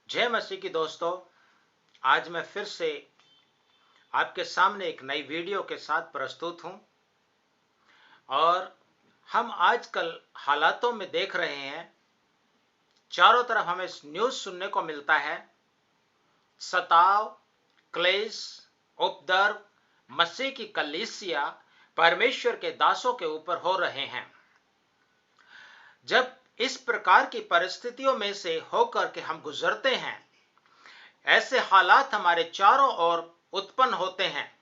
जय मसीह की दोस्तों। आज मैं फिर से आपके सामने एक नई वीडियो के साथ प्रस्तुत हूं और हम आजकल हालातों में देख रहे हैं, चारों तरफ हमें न्यूज़ सुनने को मिलता है। सताव, क्लेश, उपद्रव मसीह की कलीसिया परमेश्वर के दासों के ऊपर हो रहे हैं। जब इस प्रकार की परिस्थितियों में से होकर के हम गुजरते हैं, ऐसे हालात हमारे चारों ओर उत्पन्न होते हैं,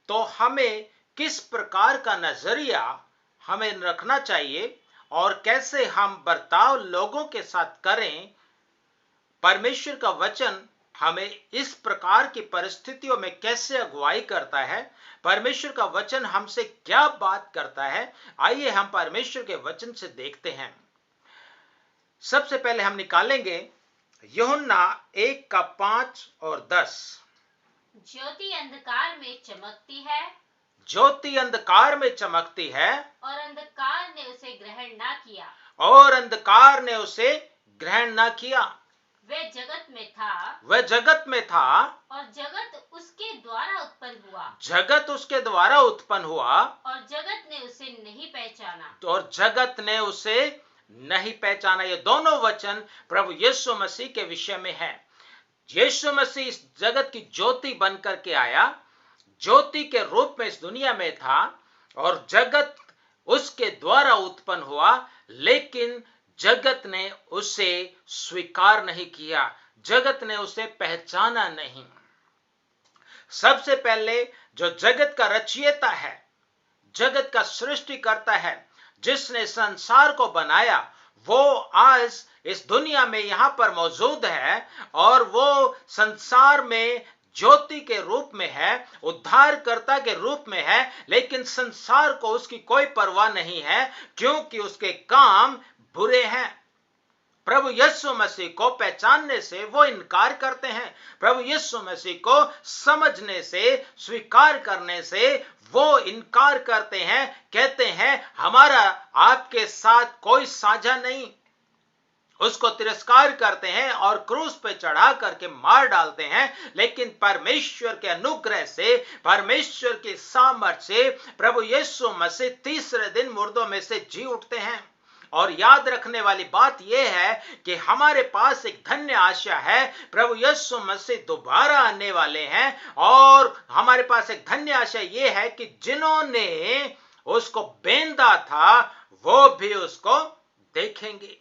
तो हमें किस प्रकार का नजरिया हमें रखना चाहिए और कैसे हम बर्ताव लोगों के साथ करें। परमेश्वर का वचन हमें इस प्रकार की परिस्थितियों में कैसे अगुवाई करता है, परमेश्वर का वचन हमसे क्या बात करता है। आइए हम परमेश्वर के वचन से देखते हैं। सबसे पहले हम निकालेंगे यूहन्ना 1:5-10। ज्योति अंधकार में चमकती है ज्योति अंधकार में चमकती है और अंधकार ने उसे ग्रहण ना किया। और अंधकार ने उसे ग्रहण न किया। वह जगत में था वह जगत में था और जगत उसके द्वारा उत्पन्न हुआ जगत उसके द्वारा उत्पन्न हुआ और जगत ने उसे नहीं पहचाना। और जगत ने उसे नहीं पहचाना। ये दोनों वचन प्रभु यीशु मसीह के विषय में है। यीशु मसीह इस जगत की ज्योति बनकर के आया, ज्योति के रूप में इस दुनिया में था और जगत उसके द्वारा उत्पन्न हुआ, लेकिन जगत ने उसे स्वीकार नहीं किया, जगत ने उसे पहचाना नहीं। सबसे पहले जो जगत का रचयिता है, जगत का सृष्टिकर्ता है, जिसने संसार को बनाया, वो आज इस दुनिया में यहां पर मौजूद है और वो संसार में ज्योति के रूप में है, उद्धारकर्ता के रूप में है, लेकिन संसार को उसकी कोई परवाह नहीं है, क्योंकि उसके काम बुरे हैं। प्रभु यीशु मसीह को पहचानने से वो इनकार करते हैं, प्रभु यीशु मसीह को समझने से, स्वीकार करने से वो इनकार करते हैं। कहते हैं हमारा आपके साथ कोई साझा नहीं, उसको तिरस्कार करते हैं और क्रूस पे चढ़ा करके मार डालते हैं। लेकिन परमेश्वर के अनुग्रह से, परमेश्वर की सामर्थ्य से प्रभु यीशु मसीह तीसरे दिन मुर्दों में से जी उठते हैं। और याद रखने वाली बात यह है कि हमारे पास एक धन्य आशा है, प्रभु यीशु मसीह दोबारा आने वाले हैं और हमारे पास एक धन्य आशा यह है कि जिन्होंने उसको बेंधा था वो भी उसको देखेंगे।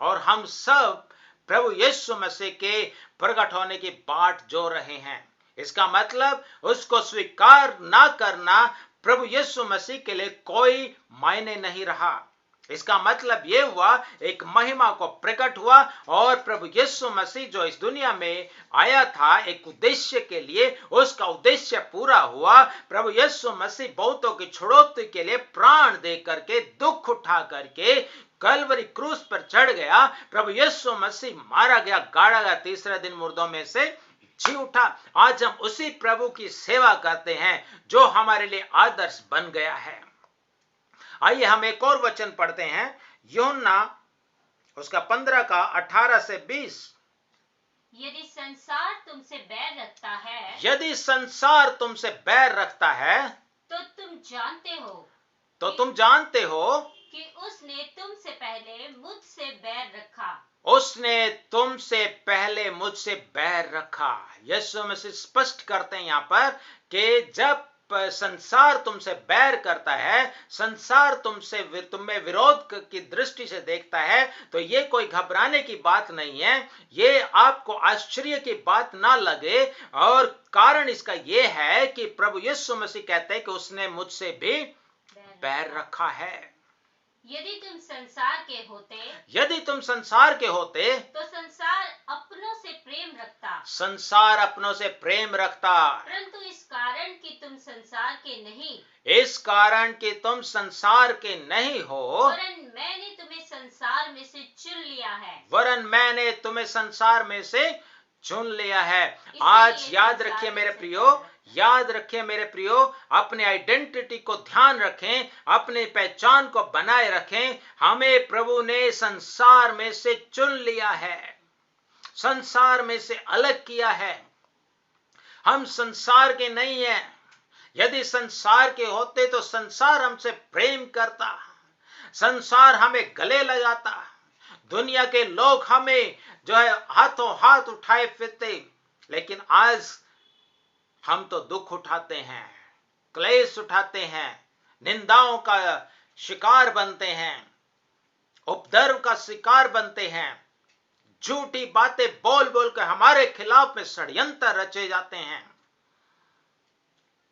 और हम सब प्रभु यीशु मसीह के प्रकट होने की बाट जो रहे हैं। इसका मतलब उसको स्वीकार ना करना प्रभु यीशु मसीह के लिए कोई मायने नहीं रहा। इसका मतलब यह हुआ, एक महिमा को प्रकट हुआ और प्रभु यीशु मसीह जो इस दुनिया में आया था एक उद्देश्य के लिए, उसका उद्देश्य पूरा हुआ। प्रभु यीशु मसीह बहुतों की छुड़ौती के लिए प्राण दे करके, दुख उठा करके कलवरी क्रूस पर चढ़ गया। प्रभु यीशु मसीह मारा गया, गाड़ा गया, तीसरे दिन मुर्दों में से जी उठा। आज हम उसी प्रभु की सेवा करते हैं जो हमारे लिए आदर्श बन गया है। आइए हम एक और वचन पढ़ते हैं, यूहन्ना उसका 15:18-20। यदि संसार तुमसे बैर रखता है, यदि संसार तुमसे बैर रखता है तो तुम जानते हो कि उसने तुमसे पहले मुझसे बैर रखा। उसने तुमसे पहले मुझसे बैर रखा। यीशु मसीह स्पष्ट करते हैं यहां पर कि जब संसार तुमसे बैर करता है, संसार तुम्हें विरोध की दृष्टि से देखता है, तो ये कोई घबराने की बात नहीं है, ये आपको आश्चर्य की बात ना लगे। और कारण इसका ये है कि प्रभु यीशु मसीह कहते हैं कि उसने मुझसे भी बैर रखा है। यदि तुम संसार के होते तो संसार अपनों से प्रेम रखता, परंतु इस कारण कि तुम संसार के नहीं हो, वरन मैंने तुम्हें संसार में से चुन लिया है। आज याद रखिए मेरे प्रियो, अपने आइडेंटिटी को ध्यान रखें, अपने पहचान को बनाए रखें। हमें प्रभु ने संसार में से चुन लिया है। संसार में से अलग किया है। हम संसार के नहीं हैं। यदि संसार के होते तो संसार हमसे प्रेम करता, संसार हमें गले लगाता, दुनिया के लोग हमें जो है हाथों हाथ उठाए फिरते। लेकिन आज हम तो दुख उठाते हैं, क्लेश उठाते हैं, निंदाओं का शिकार बनते हैं, उपद्रव का शिकार बनते हैं, झूठी बातें बोल बोल कर हमारे खिलाफ में षड्यंत्र रचे जाते हैं।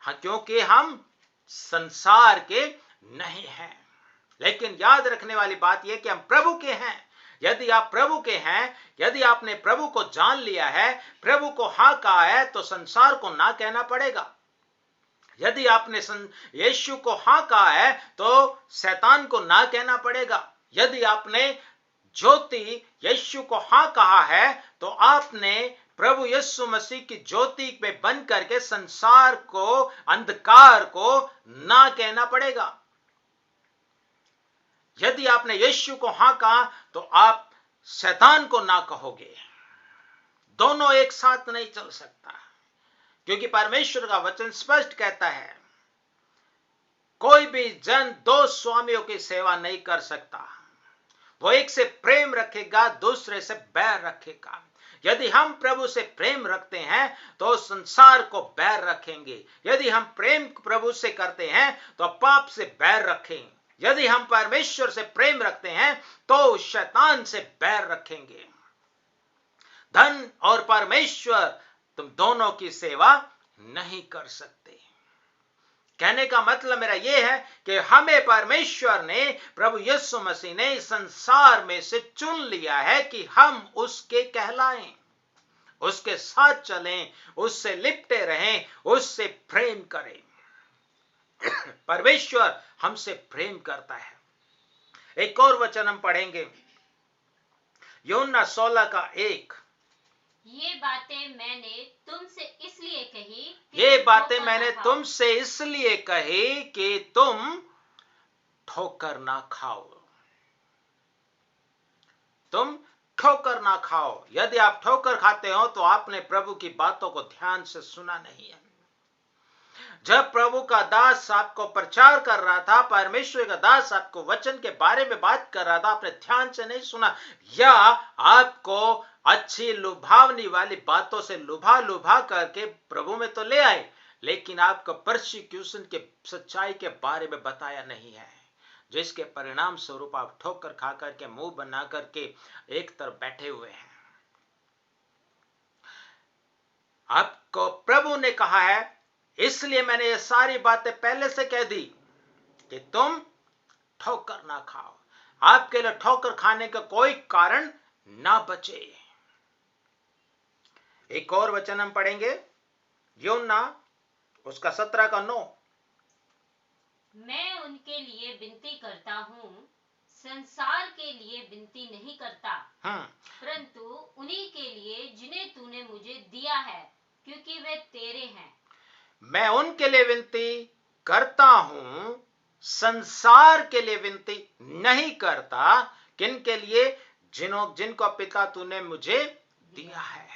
हाँ, क्योंकि हम संसार के नहीं हैं। लेकिन याद रखने वाली बात यह कि हम प्रभु के हैं। यदि आप प्रभु के हैं, यदि आपने प्रभु को जान लिया है, प्रभु को हाँ कहा है, तो संसार को ना कहना पड़ेगा। यदि आपने यीशु को हाँ कहा है तो शैतान को ना कहना पड़ेगा। यदि आपने ज्योति यीशु को हाँ कहा है तो आपने प्रभु यीशु मसीह की ज्योति में बन करके संसार को, अंधकार को ना कहना पड़ेगा। यदि आपने यीशु को हाँ कहा तो आप शैतान को ना कहोगे। दोनों एक साथ नहीं चल सकता, क्योंकि परमेश्वर का वचन स्पष्ट कहता है कोई भी जन दो स्वामियों की सेवा नहीं कर सकता। वो एक से प्रेम रखेगा, दूसरे से बैर रखेगा। यदि हम प्रभु से प्रेम रखते हैं तो संसार को बैर रखेंगे। यदि हम प्रेम प्रभु से करते हैं तो पाप से बैर रखेंगे। यदि हम परमेश्वर से प्रेम रखते हैं तो शैतान से बैर रखेंगे। धन और परमेश्वर तुम दोनों की सेवा नहीं कर सकते। कहने का मतलब मेरा यह है कि हमें परमेश्वर ने, प्रभु यीशु मसीह ने इस संसार में से चुन लिया है कि हम उसके कहलाएं, उसके साथ चलें, उससे लिपटे रहें, उससे प्रेम करें। परमेश्वर हमसे प्रेम करता है। एक और वचन हम पढ़ेंगे, यूहन्ना 16:1। ये बातें मैंने तुमसे इसलिए कही, ये बातें मैंने तुमसे इसलिए कही कि तुम ठोकर ना खाओ। तुम ठोकर ना खाओ। यदि आप ठोकर खाते हो तो आपने प्रभु की बातों को ध्यान से सुना नहीं है। जब प्रभु का दास आपको प्रचार कर रहा था, परमेश्वर का दास आपको वचन के बारे में बात कर रहा था, आपने ध्यान से नहीं सुना, या आपको अच्छी लुभावनी वाली बातों से लुभा लुभा करके प्रभु में तो ले आए, लेकिन आपको परसिक्यूशन के सच्चाई के बारे में बताया नहीं है, जिसके परिणाम स्वरूप आप ठोकर खा करके, मुंह बना करके एक तरफ बैठे हुए हैं। आपको प्रभु ने कहा है, इसलिए मैंने ये सारी बातें पहले से कह दी कि तुम ठोकर ना खाओ। आपके लिए ठोकर खाने का कोई कारण ना बचे। एक और वचन हम पढ़ेंगे, यूहन्ना उसका 17:9। मैं उनके लिए विनती करता हूँ, संसार के लिए विनती नहीं करता, परंतु उन्हीं के लिए जिन्हें तूने मुझे दिया है, क्योंकि वे तेरे हैं। मैं उनके लिए विनती करता हूं, संसार के लिए विनती नहीं करता। किनके लिए? जिनको पिता तूने मुझे दिया है,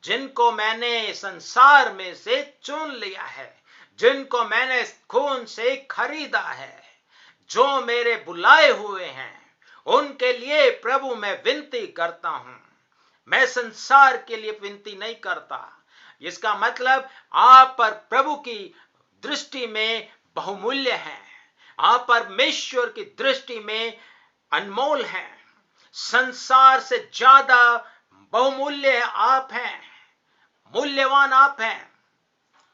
जिनको मैंने संसार में से चुन लिया है, जिनको मैंने खून से खरीदा है, जो मेरे बुलाए हुए हैं, उनके लिए प्रभु मैं विनती करता हूं। मैं संसार के लिए विनती नहीं करता। इसका मतलब आप पर प्रभु की दृष्टि में बहुमूल्य हैं, आप परमेश्वर की दृष्टि में अनमोल हैं। संसार से ज्यादा बहुमूल्य आप हैं, मूल्यवान आप हैं,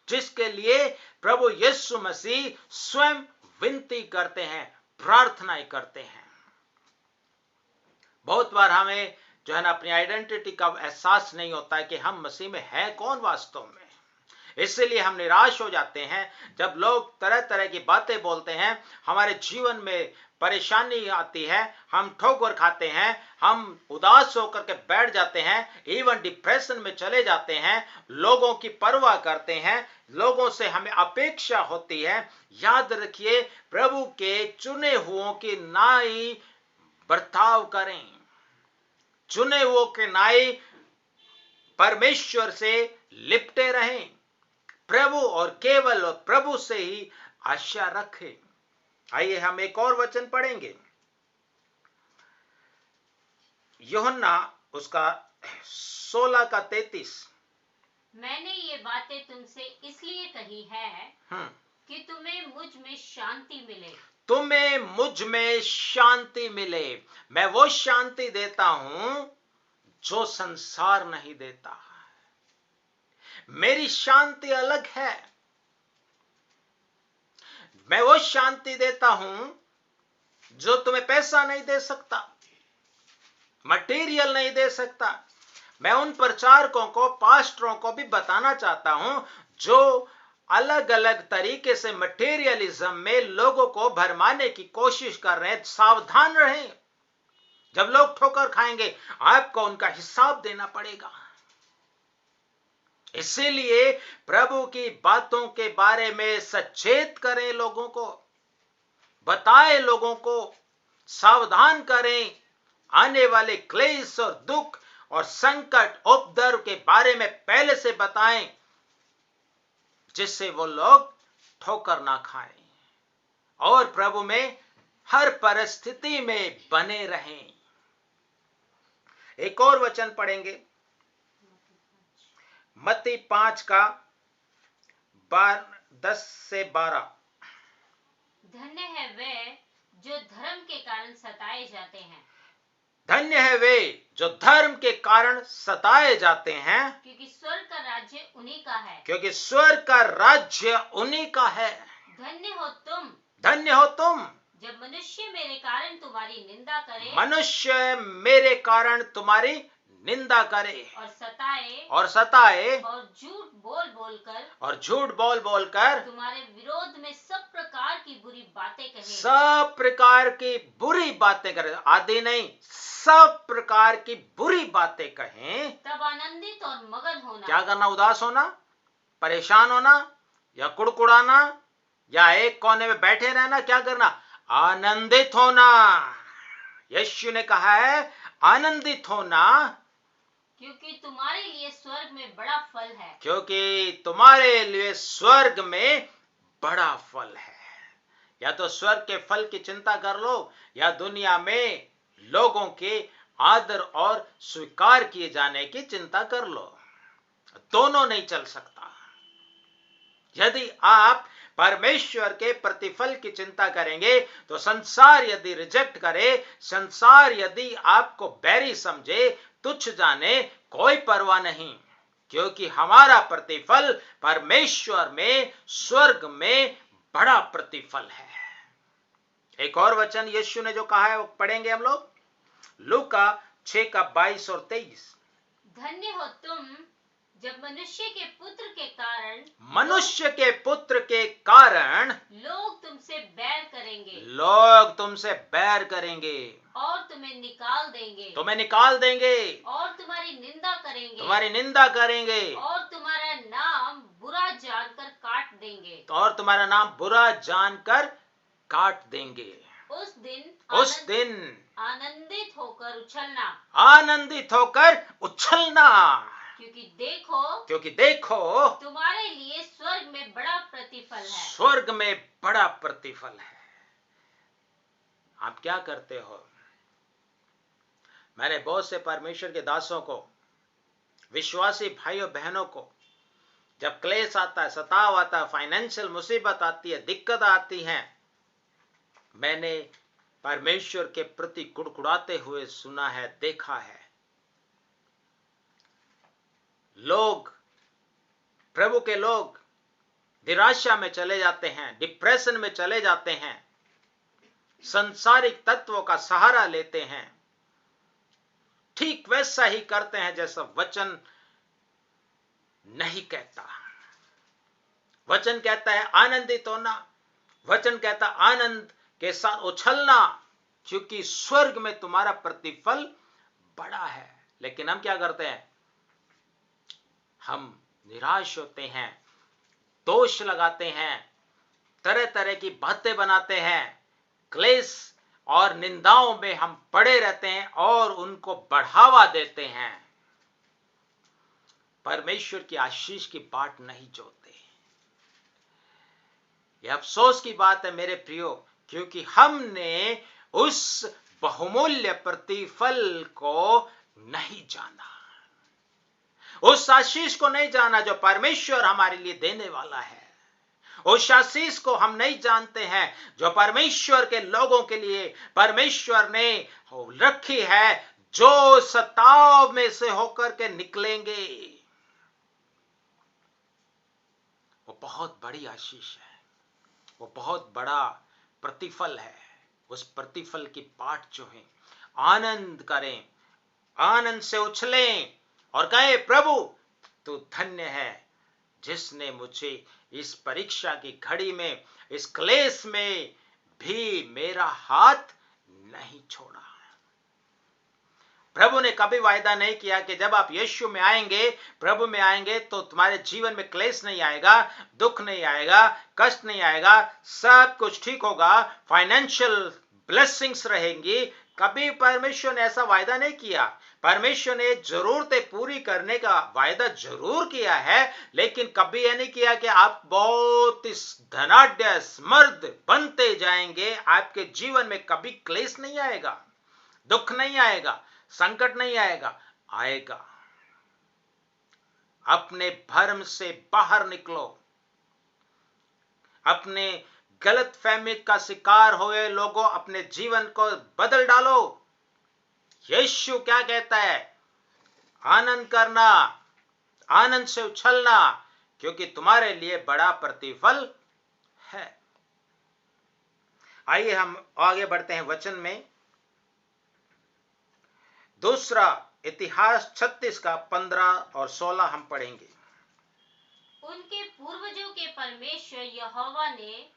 जिसके लिए प्रभु यीशु मसीह स्वयं विनती करते हैं, प्रार्थनाएं करते हैं। बहुत बार हमें जो है ना अपनी आइडेंटिटी का एहसास नहीं होता है कि हम मसीह में हैं कौन वास्तव में। इसलिए हम निराश हो जाते हैं जब लोग तरह तरह की बातें बोलते हैं, हमारे जीवन में परेशानी आती है, हम ठोकर खाते हैं, हम उदास होकर के बैठ जाते हैं, इवन डिप्रेशन में चले जाते हैं, लोगों की परवाह करते हैं, लोगों से हमें अपेक्षा होती है। याद रखिए, प्रभु के चुने हुओं की नाई बर्ताव करें, चुने हुओं के नाई परमेश्वर से लिपटे रहें, प्रभु और केवल प्रभु से ही आशा रखें। आइए हम एक और वचन पढ़ेंगे, यूहन्ना उसका 16 का 33। मैंने ये बातें तुमसे इसलिए कही है कि तुम्हें मुझ में शांति मिले। तुम्हें मुझ में शांति मिले। मैं वो शांति देता हूं जो संसार नहीं देता। मेरी शांति अलग है। मैं वो शांति देता हूं जो तुम्हें पैसा नहीं दे सकता, मटेरियल नहीं दे सकता। मैं उन प्रचारकों को, पास्टरों को भी बताना चाहता हूं जो अलग अलग तरीके से मटेरियलिज्म में लोगों को भरमाने की कोशिश कर रहे हैं। सावधान रहें, जब लोग ठोकर खाएंगे आपको उनका हिसाब देना पड़ेगा। इसीलिए प्रभु की बातों के बारे में सचेत करें, लोगों को बताएं, लोगों को सावधान करें। आने वाले क्लेश और दुख और संकट, उपद्रव के बारे में पहले से बताएं, जिससे वो लोग ठोकर ना खाएं और प्रभु में हर परिस्थिति में बने रहें। एक और वचन पढ़ेंगे, मत्ती 5 का 10 से 12। धन्य है वे जो धर्म के कारण सताए जाते हैं। धन्य है वे जो धर्म के कारण सताए जाते हैं, क्योंकि स्वर्ग का राज्य उन्हीं का है। क्योंकि स्वर्ग का राज्य उन्हीं का है। धन्य हो तुम, धन्य हो तुम, जब मनुष्य मेरे कारण तुम्हारी निंदा करे, मनुष्य मेरे कारण तुम्हारी निंदा करे और सताए और झूठ बोल बोलकर तुम्हारे विरोध में सब प्रकार की बुरी बातें कहे। सब प्रकार की बुरी बातें करें, आदि नहीं, सब प्रकार की बुरी बातें कहें। तब आनंदित और मगन होना। क्या करना? उदास होना, परेशान होना या कुड़कुड़ाना या एक कोने में बैठे रहना? क्या करना? आनंदित होना। यीशु ने कहा है आनंदित होना, क्योंकि तुम्हारे लिए स्वर्ग में बड़ा फल है। क्योंकि तुम्हारे लिए स्वर्ग में बड़ा फल है। या तो स्वर्ग के फल की चिंता कर लो या दुनिया में लोगों के आदर और स्वीकार किए जाने की चिंता कर लो। दोनों नहीं चल सकता। यदि आप परमेश्वर के प्रतिफल की चिंता करेंगे तो संसार यदि रिजेक्ट करे, संसार यदि आपको बैरी समझे, तुच्छ जाने, कोई परवाह नहीं, क्योंकि हमारा प्रतिफल परमेश्वर में, स्वर्ग में बड़ा प्रतिफल है। एक और वचन यीशु ने जो कहा है वो पढ़ेंगे हम लोग, लूका 6 का 22 और 23। धन्य हो तुम जब मनुष्य के पुत्र के कारण लोग तुमसे बैर करेंगे और तुम्हें निकाल देंगे और तुम्हारी निंदा करेंगे और तुम्हारा नाम बुरा जानकर काट देंगे। उस दिन आनंदित होकर उछलना, क्योंकि देखो तुम्हारे लिए स्वर्ग में बड़ा प्रतिफल है। आप क्या करते हो? मैंने बहुत से परमेश्वर के दासों को, विश्वासी भाइयों बहनों को, जब क्लेश आता है, सताव आता है, फाइनेंशियल मुसीबत आती है, दिक्कत आती है, मैंने परमेश्वर के प्रति कुड़कुड़ाते हुए सुना है, देखा है। लोग, प्रभु के लोग निराशा में चले जाते हैं, डिप्रेशन में चले जाते हैं, संसारिक तत्वों का सहारा लेते हैं, ठीक वैसा ही करते हैं जैसा वचन नहीं कहता। वचन कहता है आनंदित होना, वचन कहता आनंद के साथ उछलना, क्योंकि स्वर्ग में तुम्हारा प्रतिफल बड़ा है। लेकिन हम क्या करते हैं? हम निराश होते हैं, दोष लगाते हैं, तरह तरह की बातें बनाते हैं, क्लेश और निंदाओं में हम पड़े रहते हैं और उनको बढ़ावा देते हैं। परमेश्वर की आशीष की बाट नहीं जोते। यह अफसोस की बात है मेरे प्रियो, क्योंकि हमने उस बहुमूल्य प्रतिफल को नहीं जाना, उस आशीष को नहीं जाना जो परमेश्वर हमारे लिए देने वाला है। उस आशीष को हम नहीं जानते हैं जो परमेश्वर के लोगों के लिए परमेश्वर ने रखी है, जो सताव में से होकर के निकलेंगे। वो बहुत बड़ी आशीष है, वो बहुत बड़ा प्रतिफल है। उस प्रतिफल की बाट जो है, आनंद करें, आनंद से उछलें और कहें, प्रभु तू धन्य है जिसने मुझे इस परीक्षा की घड़ी में, इस क्लेश में भी मेरा हाथ नहीं छोड़ा। प्रभु ने कभी वायदा नहीं किया कि जब आप यीशु में आएंगे, प्रभु में आएंगे, तो तुम्हारे जीवन में क्लेश नहीं आएगा, दुख नहीं आएगा, कष्ट नहीं आएगा, सब कुछ ठीक होगा, फाइनेंशियल ब्लेसिंग्स रहेंगी। कभी परमेश्वर ने ऐसा वायदा नहीं किया। परमेश्वर ने जरूरतें पूरी करने का वायदा जरूर किया है, लेकिन कभी यह नहीं किया कि आप बहुत धनाढ्य समृद्ध बनते जाएंगे, आपके जीवन में कभी क्लेश नहीं आएगा, दुख नहीं आएगा, संकट नहीं आएगा। आएगा। अपने भ्रम से बाहर निकलो, अपने गलत फहमी का शिकार हुए लोगों, अपने जीवन को बदल डालो। यीशु क्या कहता है? आनंद करना, आनंद से उछलना, क्योंकि तुम्हारे लिए बड़ा प्रतिफल है। आइए हम आगे बढ़ते हैं वचन में। दूसरा इतिहास 36 का 15 और 16 हम पढ़ेंगे। उनके पूर्वजों के परमेश्वर यहोवा ने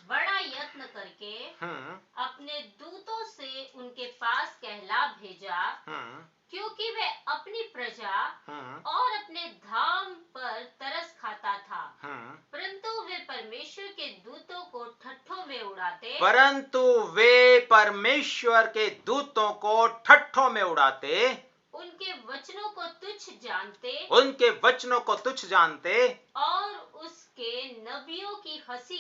बड़ा यत्न करके अपने दूतों से उनके पास कहला भेजा, क्योंकि वे अपनी प्रजा और अपने धाम पर तरस खाता था। परंतु वे परमेश्वर के दूतों को ठट्ठों में उड़ाते, उनके वचनों को तुच्छ जानते, और उसके नबियों की हंसी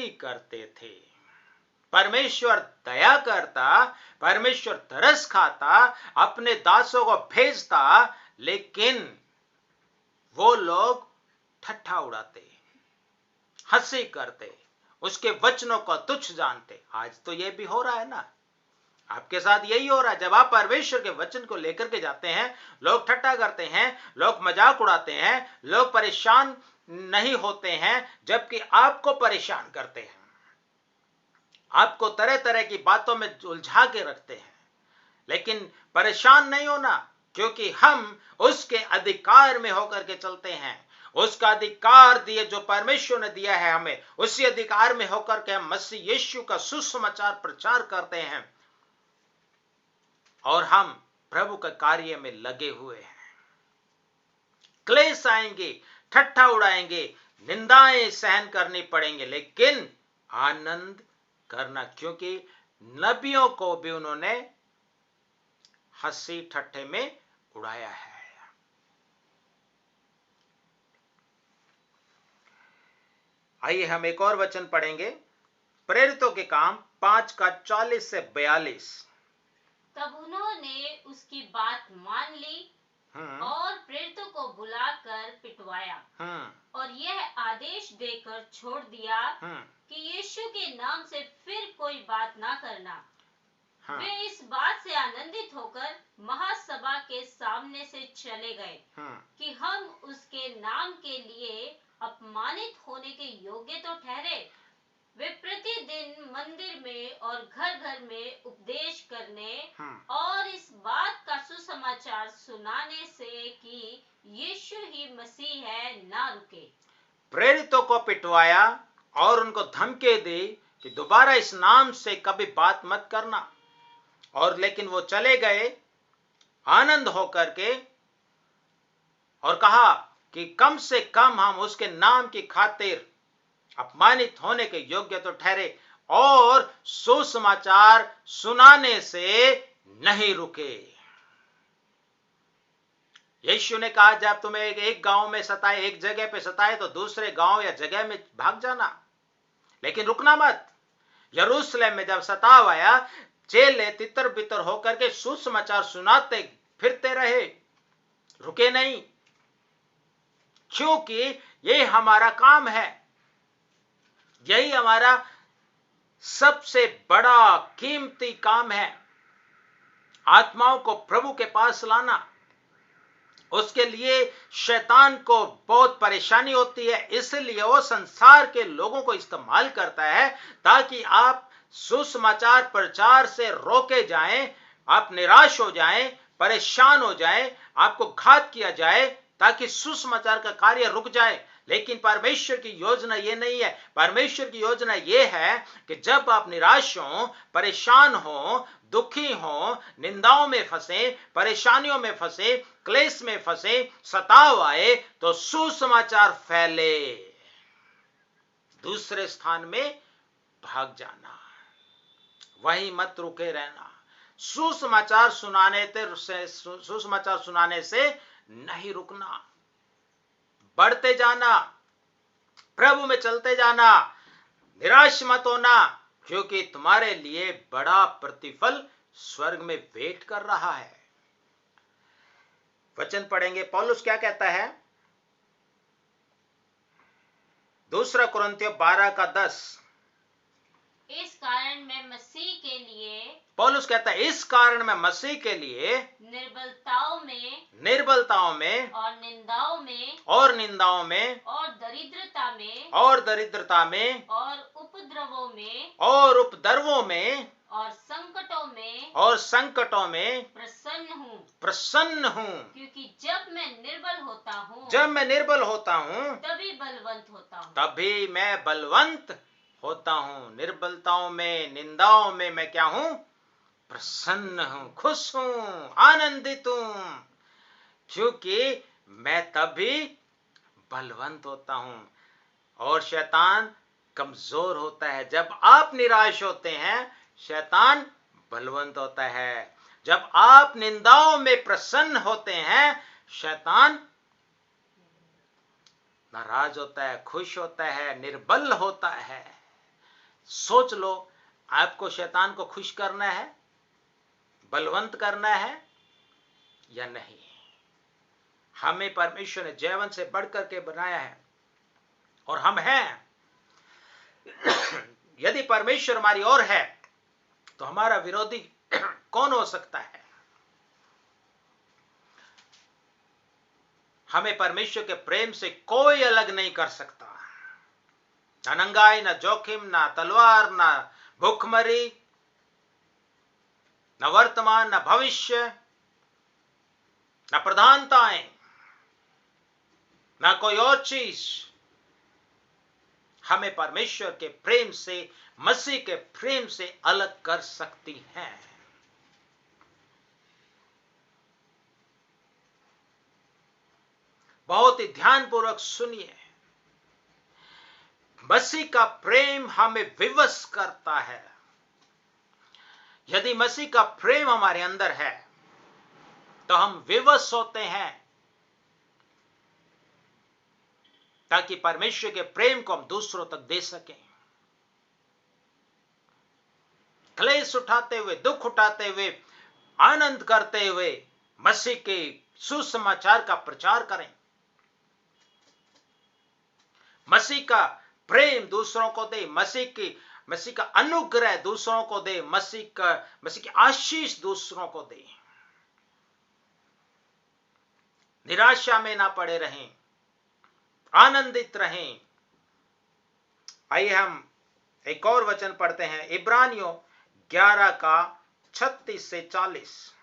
करते थे। परमेश्वर दया करता, परमेश्वर तरस खाता, अपने दासों को भेजता, लेकिन वो लोग ठट्ठा उड़ाते, हंसी करते, उसके वचनों को तुच्छ जानते। आज तो ये भी हो रहा है ना, आपके साथ यही हो रहा है। जब आप परमेश्वर के वचन को लेकर के जाते हैं, लोग ठट्ठा करते हैं, लोग मजाक उड़ाते हैं, लोग परेशान नहीं होते हैं, जबकि आपको परेशान करते हैं, आपको तरह तरह की बातों में उलझा के रखते हैं। लेकिन परेशान नहीं होना, क्योंकि हम उसके अधिकार में होकर के चलते हैं। उसका अधिकार दिए जो परमेश्वर ने दिया है हमें, उसी अधिकार में होकर के हम मसीह यीशु का सुसमाचार प्रचार करते हैं, और हम प्रभु के कार्य में लगे हुए हैं। क्लेश आएंगे, ठट्ठा उड़ाएंगे, निंदाएं सहन करनी पड़ेंगे, लेकिन आनंद करना, क्योंकि नबियों को भी उन्होंने हंसी ठट्ठे में उड़ाया है। आइए हम एक और वचन पढ़ेंगे, प्रेरितों के काम 5 का 40 से 42। तब उन्होंने उसकी बात मान ली और प्रेरितों को बुलाकर पिटवाया और यह आदेश देकर छोड़ दिया कि यीशु के नाम से फिर कोई बात ना करना। वे इस बात से आनंदित होकर महासभा के सामने से चले गए कि हम उसके नाम के लिए अपमानित होने के योग्य तो ठहरे। वे प्रतिदिन मंदिर में और घर घर में उपदेश करने और इस बात का सुसमाचार सुनाने से कि यीशु ही मसीह है, ना रुके। प्रेरितों को पिटवाया और उनको धमकी दी कि दोबारा इस नाम से कभी बात मत करना, और लेकिन वो चले गए आनंद होकर के, और कहा कि कम से कम हम उसके नाम की खातिर अपमानित होने के योग्य तो ठहरे, और सुसमाचार सुनाने से नहीं रुके। यीशु ने कहा जब तुम्हें एक गांव में सताए, एक जगह पे सताए, तो दूसरे गांव या जगह में भाग जाना, लेकिन रुकना मत। यरूशलेम में जब सताव आया, चेले तितर बितर होकर के सुसमाचार सुनाते फिरते रहे, रुके नहीं, क्योंकि ये हमारा काम है। यही हमारा सबसे बड़ा कीमती काम है, आत्माओं को प्रभु के पास लाना। उसके लिए शैतान को बहुत परेशानी होती है, इसलिए वो संसार के लोगों को इस्तेमाल करता है ताकि आप सुसमाचार प्रचार से रोके जाएं, आप निराश हो जाएं, परेशान हो जाएं, आपको घात किया जाए, ताकि सुसमाचार का कार्य रुक जाए। लेकिन परमेश्वर की योजना ये नहीं है। परमेश्वर की योजना ये है कि जब आप निराश हो, परेशान हो, दुखी हो, निंदाओं में फंसे, परेशानियों में फंसे, क्लेश में फंसे, सताव आए, तो सुसमाचार फैले, दूसरे स्थान में भाग जाना, वहीं मत रुके रहना। सुसमाचार सुनाने से नहीं रुकना, बढ़ते जाना, प्रभु में चलते जाना, निराश मत होना, क्योंकि तुम्हारे लिए बड़ा प्रतिफल स्वर्ग में वेट कर रहा है। वचन पढ़ेंगे, पौलुस क्या कहता है, 2 कुरिन्थियों 12:10। इस कारण मैं मसीह के लिए, पौलुस कहता है, इस कारण मैं मसीह के लिए निर्बलताओं में और निंदाओं में और निंदाओं में और दरिद्रता में और दरिद्रता में और उपद्रवों में और संकटों में प्रसन्न हूँ, क्योंकि जब मैं निर्बल होता हूँ तभी मैं बलवंत होता हूँ। निर्बलताओं में, निंदाओं में मैं क्या हूँ? प्रसन्न हूँ, खुश हूँ, आनंदित हूँ, क्योंकि मैं तभी बलवंत होता हूँ। और शैतान कमजोर होता है। जब आप निराश होते हैं, शैतान बलवंत होता है। जब आप निंदाओं में प्रसन्न होते हैं, शैतान नाराज होता है, खुश होता है, निर्बल होता है। सोच लो, आपको शैतान को खुश करना है, बलवंत करना है या नहीं? हमें परमेश्वर ने जयवंत से बढ़कर के बनाया है और हम हैं। यदि परमेश्वर हमारी ओर है तो हमारा विरोधी कौन हो सकता है? हमें परमेश्वर के प्रेम से कोई अलग नहीं कर सकता। न नंगाई, न जोखिम, न तलवार, न भूखमरी, न वर्तमान, न भविष्य, न प्रधानताएं, न कोई और चीज हमें परमेश्वर के प्रेम से, मसीह के प्रेम से अलग कर सकती है। बहुत ही ध्यानपूर्वक सुनिए। मसीह का प्रेम हमें विवश करता है। यदि मसीह का प्रेम हमारे अंदर है तो हम विवश होते हैं, ताकि परमेश्वर के प्रेम को हम दूसरों तक दे सकें। क्लेश उठाते हुए, दुख उठाते हुए, आनंद करते हुए मसीह के सुसमाचार का प्रचार करें। मसीह का प्रेम दूसरों को दे, मसीह का अनुग्रह दूसरों को दे, मसीह की आशीष दूसरों को दे। निराशा में ना पड़े रहें, आनंदित रहें। आइए हम एक और वचन पढ़ते हैं, इब्रानियों 11:36-40।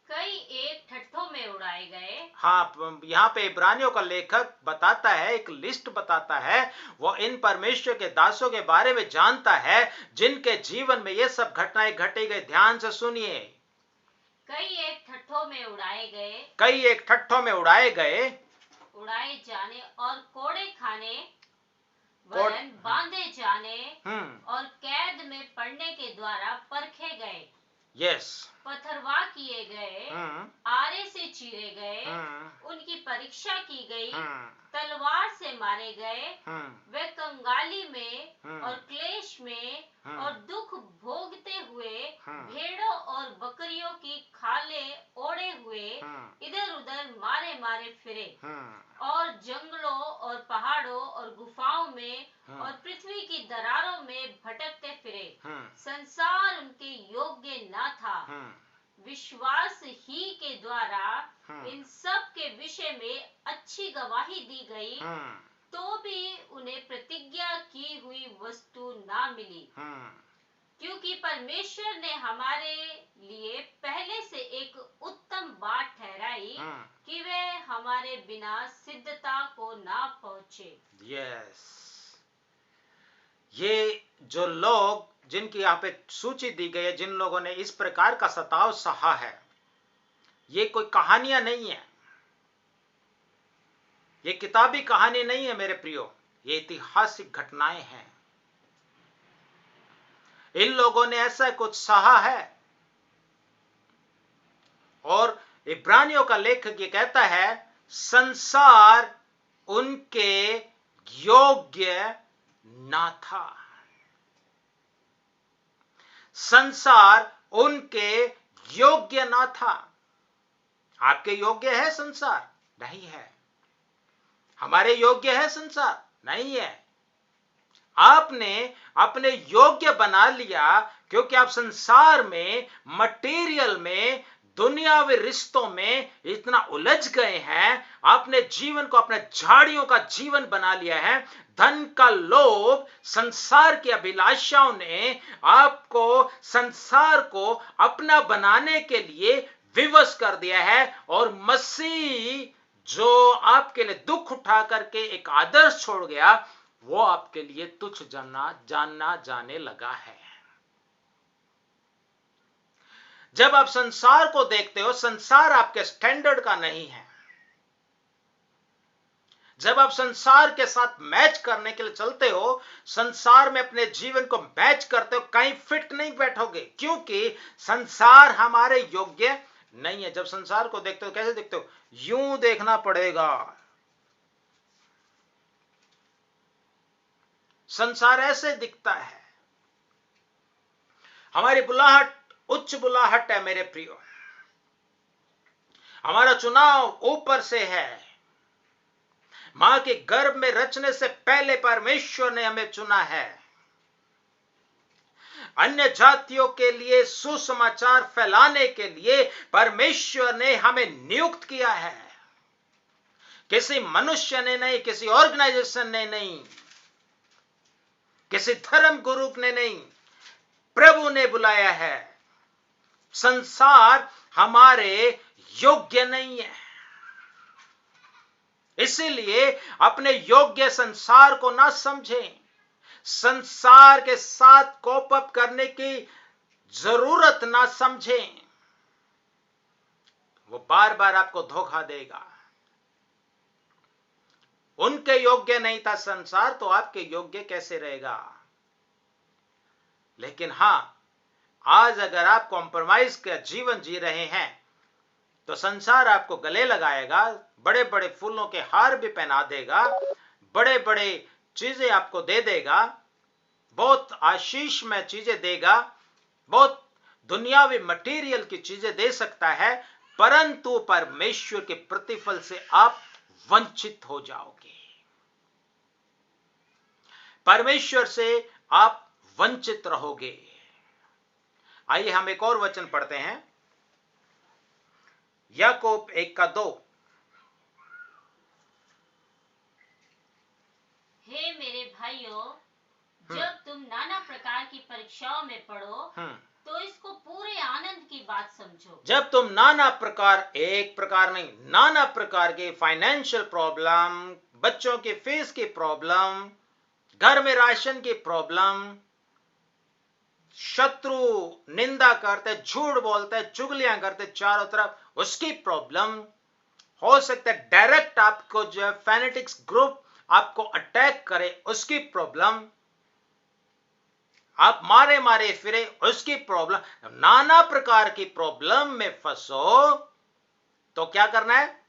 कई एक ठट्ठों में उड़ाए गए। हाँ, यहाँ पे इब्रानियों का लेखक बताता है, एक लिस्ट बताता है। वो इन परमेश्वर के दासों के बारे में जानता है जिनके जीवन में ये सब घटनाएं घटी गई। ध्यान से सुनिए। कई एक ठट्ठों में उड़ाए गए, उड़ाए जाने और कोड़े खाने, वरन बांधे जाने और कैद में पड़ने के द्वारा परखे गए। यस, पथरवा किए गए, आरे से चीरे गए, उनकी परीक्षा की गई, तलवार से मारे गए, वे कंगाली में और क्लेश में और दुख भोगते हुए भेड़ों और बकरियों की खालें ओढ़े हुए इधर उधर मारे मारे फिरे और जंगलों और पहाड़ों और गुफाओं में और पृथ्वी की दरारों में भटकते फिरे। संसार उनके योग्य न था। विश्वास ही के द्वारा इन सब के विषय में अच्छी गवाही दी गई, तो भी उन्हें प्रतिज्ञा की हुई वस्तु ना मिली, क्योंकि परमेश्वर ने हमारे लिए पहले से एक उत्तम बात ठहराई कि वे हमारे बिना सिद्धता को ना पहुंचे। यस, ये जो लोग जिनकी यहाँ पे सूची दी गई है, जिन लोगों ने इस प्रकार का सताव सहा है, ये कोई कहानियां नहीं है, ये किताबी कहानी नहीं है मेरे प्रियो, ये ऐतिहासिक घटनाएं हैं। इन लोगों ने ऐसा कुछ सहा है। और इब्रानियों का लेखक ये कहता है, संसार उनके योग्य ना था। संसार उनके योग्य ना था। आपके योग्य है संसार? नहीं है। हमारे योग्य है संसार? नहीं है। आपने अपने योग्य बना लिया, क्योंकि आप संसार में, मटेरियल में, दुनियावी रिश्तों में इतना उलझ गए हैं। आपने जीवन को अपने झाड़ियों का जीवन बना लिया है। धन का लोभ, संसार की अभिलाषाओं ने आपको संसार को अपना बनाने के लिए विवश कर दिया है। और मसीह जो आपके लिए दुख उठा करके एक आदर्श छोड़ गया, वो आपके लिए तुच्छ जानना जाने लगा है। जब आप संसार को देखते हो, संसार आपके स्टैंडर्ड का नहीं है। जब आप संसार के साथ मैच करने के लिए चलते हो, संसार में अपने जीवन को मैच करते हो, कहीं फिट नहीं बैठोगे, क्योंकि संसार हमारे योग्य नहीं है। जब संसार को देखते हो, कैसे देखते हो? यूं देखना पड़ेगा। संसार ऐसे दिखता है। हमारी बुलाहट उच्च बुलाहट है मेरे प्रियो। हमारा चुनाव ऊपर से है। मां के गर्भ में रचने से पहले परमेश्वर ने हमें चुना है। अन्य जातियों के लिए सुसमाचार फैलाने के लिए परमेश्वर ने हमें नियुक्त किया है। किसी मनुष्य ने नहीं, किसी ऑर्गेनाइजेशन ने नहीं, किसी धर्म गुरु ने नहीं, प्रभु ने बुलाया है। संसार हमारे योग्य नहीं है। इसीलिए अपने योग्य संसार को ना समझें। संसार के साथ कोप अप करने की जरूरत ना समझें। वो बार बार आपको धोखा देगा। उनके योग्य नहीं था संसार, तो आपके योग्य कैसे रहेगा? लेकिन हां, आज अगर आप कॉम्प्रोमाइज का जीवन जी रहे हैं, तो संसार आपको गले लगाएगा, बड़े बड़े फूलों के हार भी पहना देगा, बड़े बड़े चीजें आपको दे देगा, बहुत आशीष में चीजें देगा, बहुत दुनियावी मटेरियल की चीजें दे सकता है, परंतु परमेश्वर के प्रतिफल से आप वंचित हो जाओगे। परमेश्वर से आप वंचित रहोगे। आइए हम एक और वचन पढ़ते हैं, याकूब 1:2। हे मेरे भाइयों, जब तुम नाना प्रकार की परीक्षाओं में पड़ो, तो इसको पूरे आनंद की बात समझो। जब तुम नाना प्रकार, एक प्रकार नहीं, नाना प्रकार के फाइनेंशियल प्रॉब्लम, बच्चों की फीस की प्रॉब्लम, घर में राशन की प्रॉब्लम, शत्रु निंदा करते, झूठ बोलते, चुगलियां करते चारों तरफ, उसकी प्रॉब्लम हो सकता है। डायरेक्ट आपको जो फैनेटिक्स ग्रुप आपको अटैक करे, उसकी प्रॉब्लम। आप मारे मारे फिरे, उसकी प्रॉब्लम, नाना प्रकार की प्रॉब्लम में फंसो, तो क्या करना है?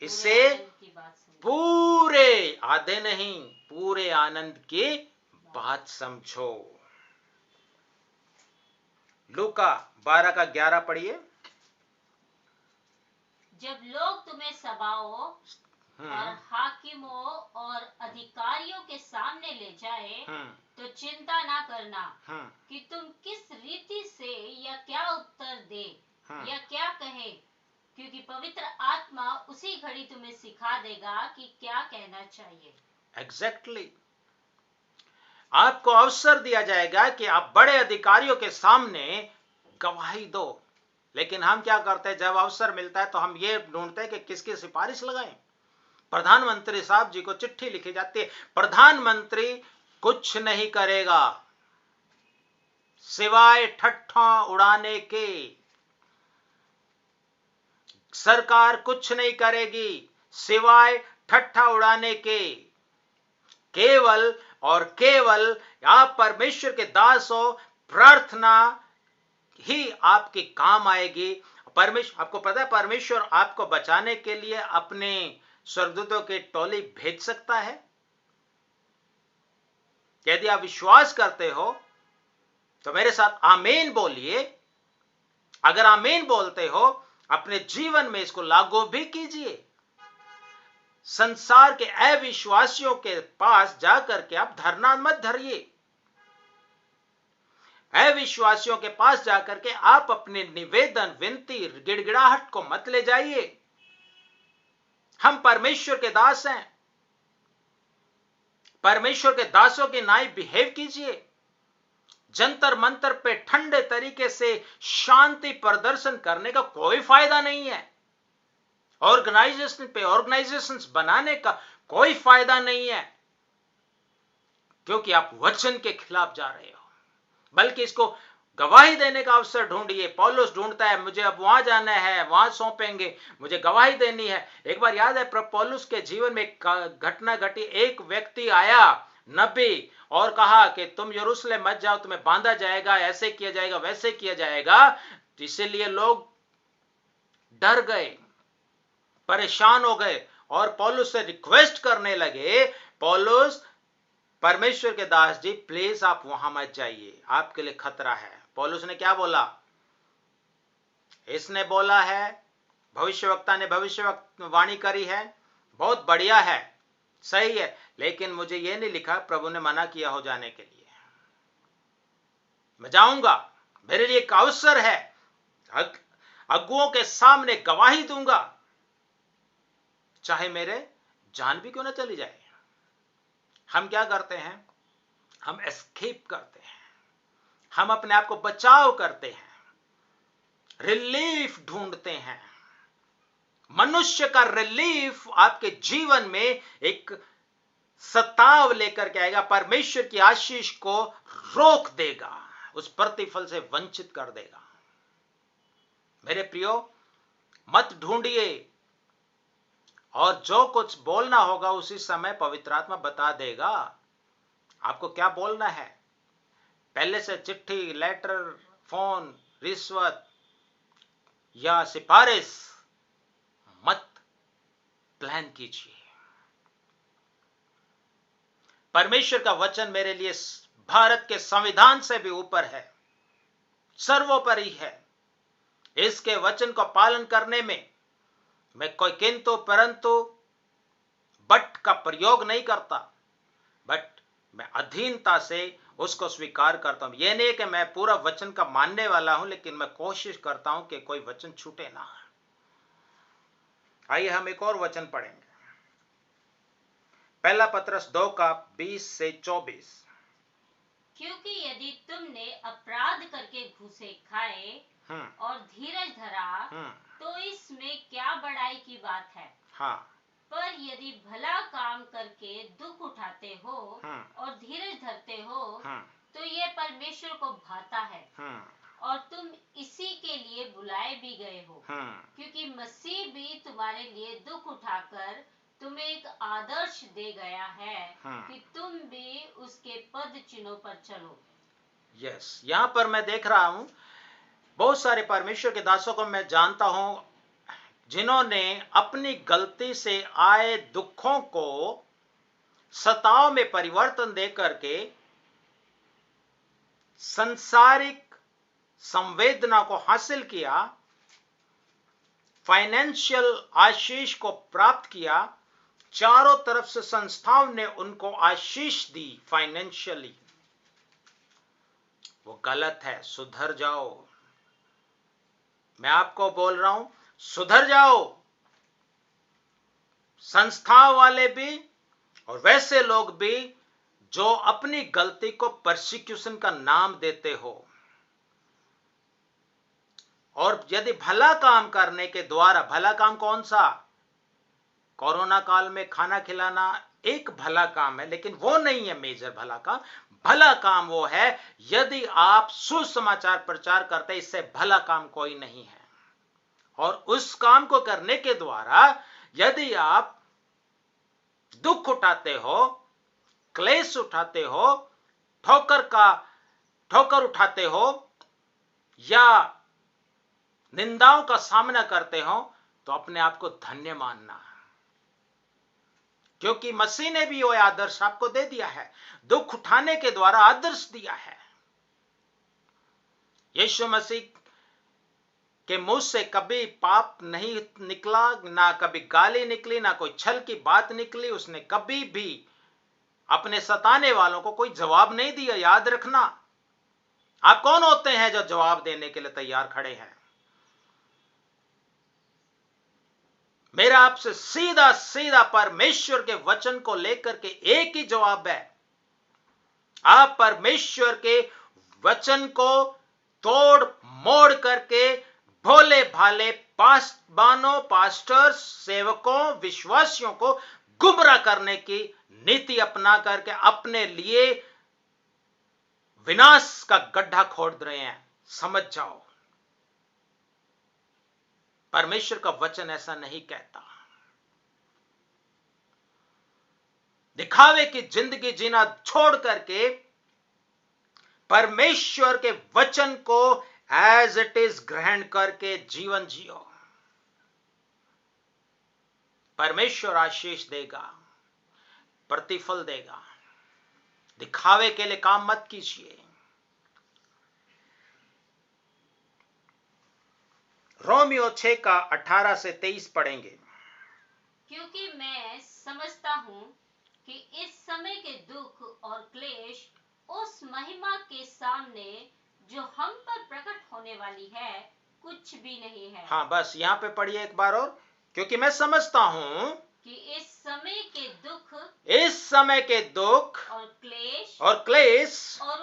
इसे पूरे आधे नहीं, पूरे आनंद की बात समझो। लूका 12 का 11 पढ़िए। जब लोग तुम्हें सभाओं और हाकिमों और अधिकारियों के सामने ले जाए, तो चिंता ना करना कि तुम किस रीति से या क्या उत्तर दे या क्या कहे, क्योंकि पवित्र आत्मा उसी घड़ी तुम्हें सिखा देगा कि क्या कहना चाहिए। एग्जैक्टली आपको अवसर दिया जाएगा कि आप बड़े अधिकारियों के सामने गवाही दो, लेकिन हम क्या करते हैं? जब अवसर मिलता है तो हम ये ढूंढते हैं कि किसकी सिफारिश लगाएं। प्रधानमंत्री साहब जी को चिट्ठी लिखी जाती है, प्रधानमंत्री कुछ नहीं करेगा सिवाय ठट्ठा उड़ाने के, सरकार कुछ नहीं करेगी सिवाय ठट्ठा उड़ाने के, केवल और केवल आप परमेश्वर के दास हो, प्रार्थना ही आपके काम आएगी। परमेश्वर, आपको पता है परमेश्वर आपको बचाने के लिए अपने स्वर्गदूतों की टोली भेज सकता है। यदि आप विश्वास करते हो तो मेरे साथ आमीन बोलिए। अगर आमीन बोलते हो, अपने जीवन में इसको लागू भी कीजिए। संसार के अविश्वासियों के पास जाकर के आप धरना मत धरिए। अविश्वासियों के पास जाकर के आप अपने निवेदन, विनती, गिड़गिड़ाहट को मत ले जाइए। हम परमेश्वर के दास हैं, परमेश्वर के दासों के नाई बिहेव कीजिए। जंतर मंतर पे ठंडे तरीके से शांति प्रदर्शन करने का कोई फायदा नहीं है। ऑर्गेनाइजेशन पे ऑर्गेनाइजेशंस बनाने का कोई फायदा नहीं है, क्योंकि आप वचन के खिलाफ जा रहे हो। बल्कि इसको गवाही देने का अवसर ढूंढिए। पौलुस ढूंढता है, मुझे अब वहां जाना है, वहां सौंपेंगे, मुझे गवाही देनी है। एक बार याद है पौलुस के जीवन में एक घटना घटी। एक व्यक्ति आया, नबी, और कहा कि तुम यरूशलेम मत जाओ, तुम्हें बांधा जाएगा, ऐसे किया जाएगा, वैसे किया जाएगा। इसीलिए लोग डर गए, परेशान हो गए और पौलुस से रिक्वेस्ट करने लगे, पौलुस, परमेश्वर के दास जी, प्लीज आप वहां मत जाइए, आपके लिए खतरा है। पौलुस ने क्या बोला? इसने बोला है, भविष्यवक्ता ने भविष्यवाणी करी है, बहुत बढ़िया है, सही है, लेकिन मुझे यह नहीं लिखा, प्रभु ने मना किया हो जाने के लिए। मैं जाऊंगा, मेरे लिए एक अवसर है, अगुओं के सामने गवाही दूंगा, चाहे मेरे जान भी क्यों ना चली जाए। हम क्या करते हैं? हम एस्केप करते हैं, हम अपने आप को बचाव करते हैं, रिलीफ ढूंढते हैं। मनुष्य का रिलीफ आपके जीवन में एक सताव लेकर के आएगा, परमेश्वर की आशीष को रोक देगा, उस प्रतिफल से वंचित कर देगा। मेरे प्रियो, मत ढूंढिए, और जो कुछ बोलना होगा उसी समय पवित्र आत्मा बता देगा आपको क्या बोलना है। पहले से चिट्ठी, लेटर, फोन, रिश्वत या सिफारिश मत प्लान कीजिए। परमेश्वर का वचन मेरे लिए भारत के संविधान से भी ऊपर है, सर्वोपरि है। इसके वचन को पालन करने में मैं कोई किंतु परंतु बट का प्रयोग नहीं करता, बट मैं अधीनता से उसको स्वीकार करता हूं। यह नहीं कि मैं पूरा वचन का मानने वाला हूं, लेकिन मैं कोशिश करता हूं कि कोई वचन छूटे ना। आइए हम एक और वचन पढ़ेंगे, पहला पत्रस 2 का 20 से 24। क्योंकि यदि तुमने अपराध करके घूसे खाए और धीरज धरा, तो इसमें क्या बड़ाई की बात है। हाँ। पर यदि भला काम करके दुख उठाते हो और धीरज धरते हो, तो ये परमेश्वर को भाता है, और तुम इसी के लिए बुलाए भी गए हो, क्योंकि मसीह भी तुम्हारे लिए दुख उठाकर तुम्हें एक आदर्श दे गया है कि तुम भी उसके पद चिन्हों पर चलो। यस, यहां पर मैं देख रहा हूं बहुत सारे परमेश्वर के दासों को मैं जानता हूं जिन्होंने अपनी गलती से आए दुखों को सताव में परिवर्तन दे करके संसारिक संवेदना को हासिल किया, फाइनेंशियल आशीष को प्राप्त किया, चारों तरफ से संस्थाओं ने उनको आशीष दी फाइनेंशियली। वो गलत है, सुधर जाओ। मैं आपको बोल रहा हूं, सुधर जाओ। संस्था वाले भी और वैसे लोग भी जो अपनी गलती को परसिक्यूशन का नाम देते हो, और यदि भला काम करने के द्वारा, भला काम कौन सा? कोरोना काल में खाना खिलाना एक भला काम है, लेकिन वो नहीं है मेजर भला काम। भला काम वो है यदि आप सुसमाचार प्रचार करते, इससे भला काम कोई नहीं है। और उस काम को करने के द्वारा यदि आप दुख उठाते हो, क्लेश उठाते हो, ठोकर उठाते हो या निंदाओं का सामना करते हो, तो अपने आप को धन्य मानना, क्योंकि मसीह ने भी वो आदर्श आपको दे दिया है, दुख उठाने के द्वारा आदर्श दिया है। यीशु मसीह के मुंह से कभी पाप नहीं निकला, ना कभी गाली निकली, ना कोई छल की बात निकली। उसने कभी भी अपने सताने वालों को कोई जवाब नहीं दिया। याद रखना, आप कौन होते हैं जो जवाब देने के लिए तैयार खड़े हैं? मेरा आपसे सीधा सीधा परमेश्वर के वचन को लेकर के एक ही जवाब है। आप परमेश्वर के वचन को तोड़ मोड़ करके भोले भाले पासबानों, पास्टर्स, सेवकों, विश्वासियों को गुमराह करने की नीति अपना करके अपने लिए विनाश का गड्ढा खोद रहे हैं। समझ जाओ, परमेश्वर का वचन ऐसा नहीं कहता। दिखावे की जिंदगी जीना छोड़ करके परमेश्वर के वचन को एज इट इज ग्रहण करके जीवन जियो। परमेश्वर आशीष देगा, प्रतिफल देगा। दिखावे के लिए काम मत कीजिए। रोमियो 6 का 18 से 23 पढ़ेंगे। क्योंकि मैं समझता हूं कि इस समय के दुख और क्लेश उस महिमा के सामने जो हम पर प्रकट होने वाली है कुछ भी नहीं है। हाँ, बस यहाँ पे पढ़िए एक बार और। क्योंकि मैं समझता हूँ कि इस समय के दुख और क्लेश और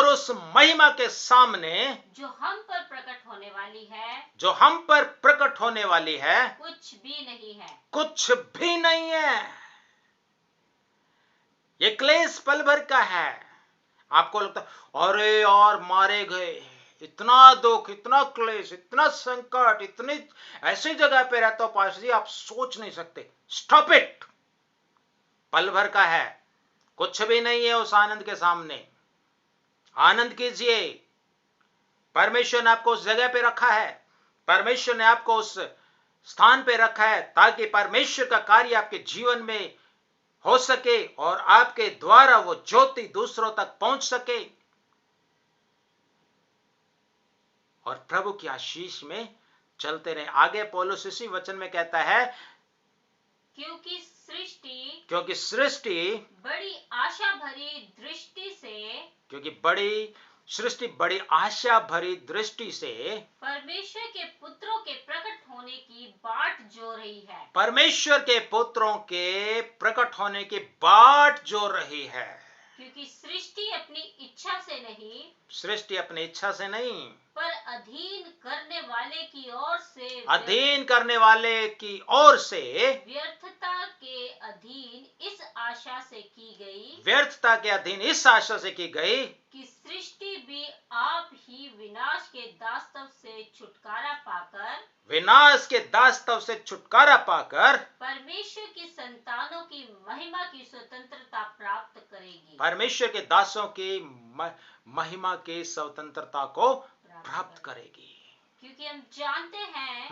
उस महिमा के सामने जो हम पर प्रकट होने वाली है कुछ भी नहीं है। ये क्लेश पल भर का है। आपको लगता अरे यार मारे गए, इतना दुख, इतना क्लेश, इतना संकट, इतनी ऐसी जगह पे रहता हो पास्टर जी, आप सोच नहीं सकते। Stop it. पल भर का है, कुछ भी नहीं है उस आनंद के सामने। आनंद कीजिए। परमेश्वर ने आपको उस जगह पे रखा है, परमेश्वर ने आपको उस स्थान पे रखा है ताकि परमेश्वर का कार्य आपके जीवन में हो सके और आपके द्वारा वो ज्योति दूसरों तक पहुंच सके और प्रभु की आशीष में चलते रहे। आगे पौलुस इसी वचन में कहता है, क्योंकि सृष्टि बड़ी आशा भरी दृष्टि से परमेश्वर के पुत्रों के प्रकट होने की बाट जो रही है। क्योंकि सृष्टि अपनी इच्छा से नहीं पर अधीन करने वाले की ओर से व्यर्थता के अधीन इस आशा से की गई कि सृष्टि भी आप ही विनाश के दास्तव से छुटकारा पाकर परमेश्वर की संतानों की महिमा की स्वतंत्रता प्राप्त परमेश्वर के दासों की महिमा की स्वतंत्रता को प्राप्त करेगी। क्योंकि हम जानते हैं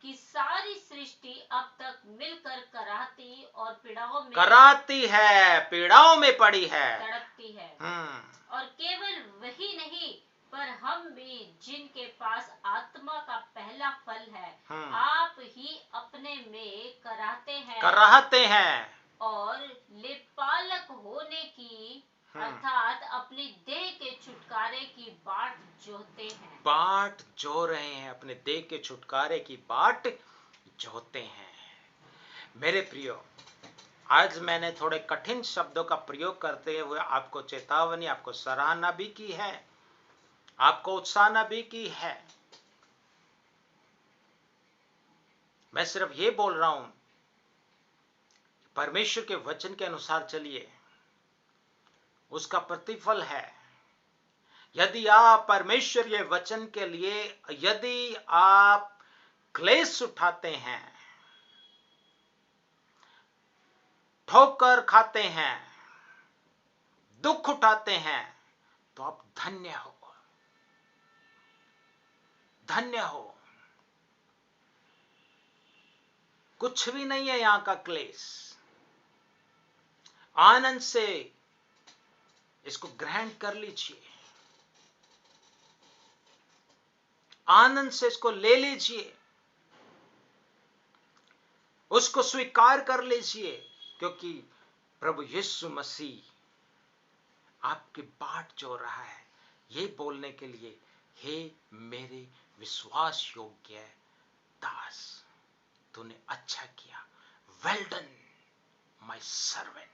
कि सारी सृष्टि अब तक मिलकर कराहती और पीड़ाओं में पड़ी है, तड़पती है। और केवल वही नहीं, पर हम भी जिनके पास आत्मा का पहला फल है, आप ही अपने में कराहते हैं और लेपालक होने की अर्थात अपनी देह के छुटकारे की बाट जो रहे हैं, अपने देह के छुटकारे की बाट जोते हैं। मेरे प्रियो, आज मैंने थोड़े कठिन शब्दों का प्रयोग करते हुए आपको चेतावनी, आपको सराहना भी की है, आपको उत्साहना भी की है। मैं सिर्फ ये बोल रहा हूं, परमेश्वर के वचन के अनुसार चलिए, उसका प्रतिफल है। यदि आप परमेश्वर के वचन के लिए, यदि आप क्लेश उठाते हैं, ठोकर खाते हैं, दुख उठाते हैं, तो आप धन्य हो, धन्य हो। कुछ भी नहीं है यहां का क्लेश। आनंद से इसको ग्रहण कर लीजिए, आनंद से इसको ले लीजिए, उसको स्वीकार कर लीजिए, क्योंकि प्रभु यीशु मसीह आपकी बाट जो रहा है, ये बोलने के लिए, हे मेरे विश्वास योग्य दास, तूने अच्छा किया, वेल डन माय सर्वेंट।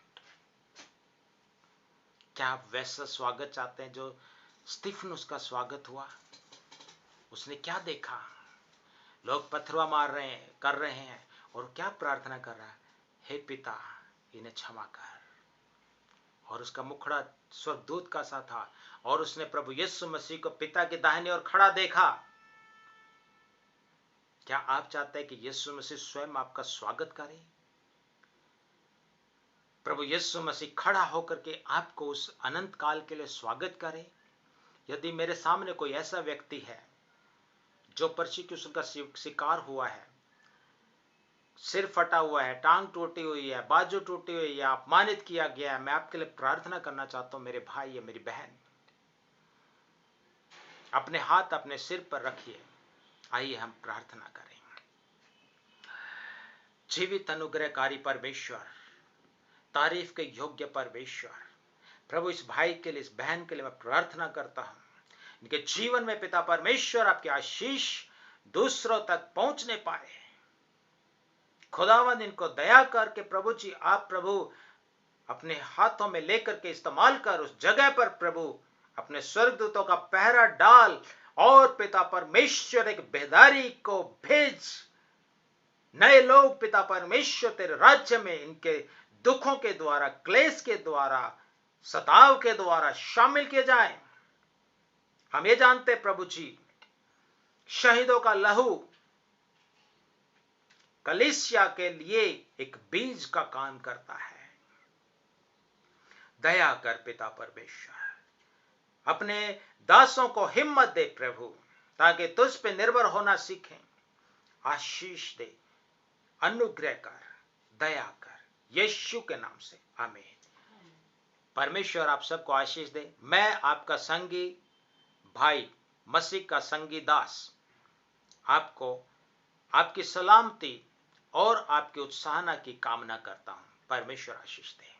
क्या आप वैसा स्वागत चाहते हैं जो स्तिफनुस का स्वागत हुआ? उसने क्या देखा? लोग पथरवा मार रहे हैं, कर रहे हैं, और क्या प्रार्थना कर रहा है? हे पिता, इन्हें क्षमा कर। और उसका मुखड़ा स्वर्गदूत का सा था, और उसने प्रभु यीशु मसीह को पिता के दाहिने ओर खड़ा देखा। क्या आप चाहते हैं कि यीशु मसीह स्वयं आपका स्वागत करे? प्रभु यीशु मसीह खड़ा होकर के आपको उस अनंत काल के लिए स्वागत करे? यदि मेरे सामने कोई ऐसा व्यक्ति है जो परसिक्यूशन का शिकार हुआ है, सिर फटा हुआ है, टांग टूटी हुई है, बाजू टूटी हुई है, अपमानित किया गया है, मैं आपके लिए प्रार्थना करना चाहता हूं। मेरे भाई या मेरी बहन, अपने हाथ अपने सिर पर रखिए। आइए हम प्रार्थना करें। जीवित अनुग्रहकारी परमेश्वर, तारीफ के योग्य परमेश्वर, प्रभु इस भाई के लिए, इस बहन के लिए मैं प्रार्थना करता हूं, इनके जीवन में पिता परमेश्वर आपकी आशीष दूसरों तक पहुंचने पाए। खुदावंद इनको दया करके प्रभु जी, आप प्रभु अपने हाथों में लेकर के इस्तेमाल कर उस जगह पर प्रभु अपने स्वर्गदूतों का पहरा डाल, और पिता परमेश्वर एक बेदारी को भेज, नए लोग पिता परमेश्वर तेरे राज्य में इनके दुखों के द्वारा, क्लेश के द्वारा, सताव के द्वारा शामिल किए जाएं। हम ये जानते प्रभु जी, शहीदों का लहू कलीसिया के लिए एक बीज का काम करता है। दया कर पिता परमेश्वर, अपने दासों को हिम्मत दे प्रभु, ताकि तुझ पे निर्भर होना सीखें। आशीष दे, अनुग्रह कर, दया कर, यीशु के नाम से आमीन। परमेश्वर आप सबको आशीष दे। मैं आपका संगी भाई, मसीह का संगी दास, आपको आपकी सलामती और आपकी उत्साहना की कामना करता हूं। परमेश्वर आशीष दे।